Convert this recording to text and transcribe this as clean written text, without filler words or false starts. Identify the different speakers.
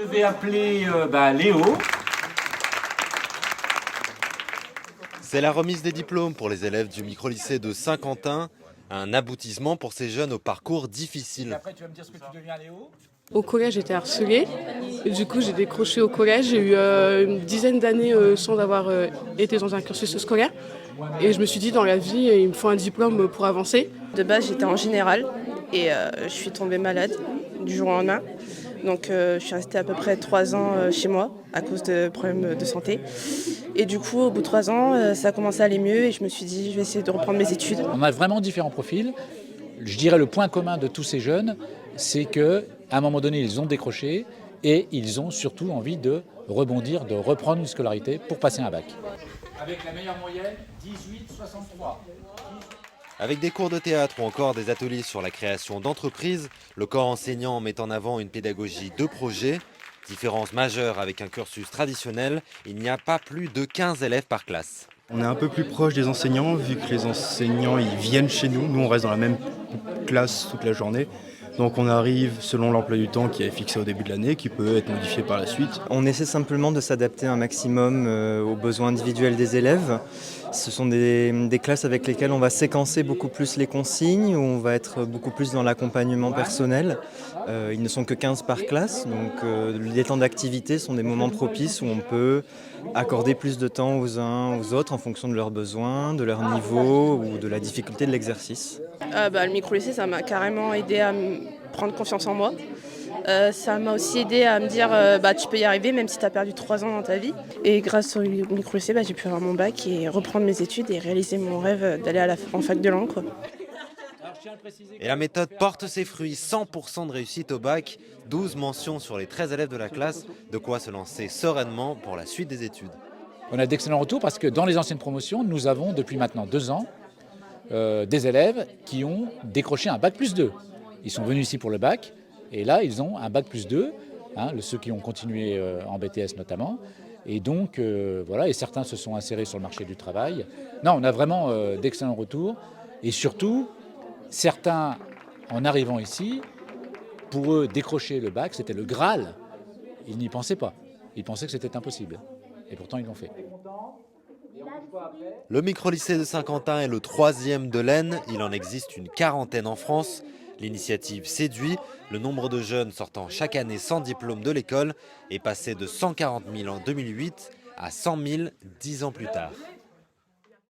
Speaker 1: Je vais appeler Léo.
Speaker 2: C'est la remise des diplômes pour les élèves du micro-lycée de Saint-Quentin, un aboutissement pour ces jeunes au parcours difficile.
Speaker 1: Après, tu vas me dire ce que tu deviens, Léo.
Speaker 3: Au collège, j'étais harcelée. Et du coup, j'ai décroché au collège. J'ai eu une dizaine d'années sans avoir été dans un cursus scolaire. Et je me suis dit, dans la vie, il me faut un diplôme pour avancer.
Speaker 4: De base, j'étais en général et je suis tombée malade du jour au lendemain. Donc, je suis restée à peu près 3 ans chez moi à cause de problèmes de santé. Et du coup, au bout de 3 ans, ça a commencé à aller mieux et je me suis dit, je vais essayer de reprendre mes études.
Speaker 5: On a vraiment différents profils. Je dirais le point commun de tous ces jeunes, c'est qu'à un moment donné, ils ont décroché et ils ont surtout envie de rebondir, de reprendre une scolarité pour passer un bac.
Speaker 1: Avec la meilleure moyenne, 18,63.
Speaker 2: Avec des cours de théâtre ou encore des ateliers sur la création d'entreprises, le corps enseignant met en avant une pédagogie de projet. Différence majeure avec un cursus traditionnel, il n'y a pas plus de 15 élèves par classe.
Speaker 6: On est un peu plus proche des enseignants, vu que les enseignants ils viennent chez nous. Nous, on reste dans la même classe toute la journée. Donc on arrive selon l'emploi du temps qui est fixé au début de l'année, qui peut être modifié par la suite.
Speaker 7: On essaie simplement de s'adapter un maximum aux besoins individuels des élèves. Ce sont des classes avec lesquelles on va séquencer beaucoup plus les consignes, où on va être beaucoup plus dans l'accompagnement personnel. Ils ne sont que 15 par classe, donc les temps d'activité sont des moments propices où on peut accorder plus de temps aux uns aux autres en fonction de leurs besoins, de leur niveau ou de la difficulté de l'exercice.
Speaker 4: Le micro-lycée, ça m'a carrément aidé à prendre confiance en moi. Ça m'a aussi aidé à me dire tu peux y arriver même si tu as perdu 3 ans dans ta vie. Et grâce au micro-lycée, j'ai pu avoir mon bac et reprendre mes études et réaliser mon rêve d'aller en fac de langue, quoi.
Speaker 2: Et la méthode porte ses fruits, 100% de réussite au bac, 12 mentions sur les 13 élèves de la classe, de quoi se lancer sereinement pour la suite des études.
Speaker 5: On a d'excellents retours parce que dans les anciennes promotions, nous avons depuis maintenant 2 ans des élèves qui ont décroché un bac plus 2. Ils sont venus ici pour le bac et là ils ont un bac plus 2, ceux qui ont continué en BTS notamment. Et donc voilà, et certains se sont insérés sur le marché du travail. Non, on a vraiment d'excellents retours et surtout certains en arrivant ici, pour eux décrocher le bac c'était le Graal. Ils n'y pensaient pas, ils pensaient que c'était impossible et pourtant ils l'ont fait.
Speaker 2: Le micro-lycée de Saint-Quentin est le 3e de l'Aisne, il en existe une 40aine en France. L'initiative séduit, le nombre de jeunes sortant chaque année sans diplôme de l'école est passé de 140 000 en 2008 à 100 000 10 ans plus tard.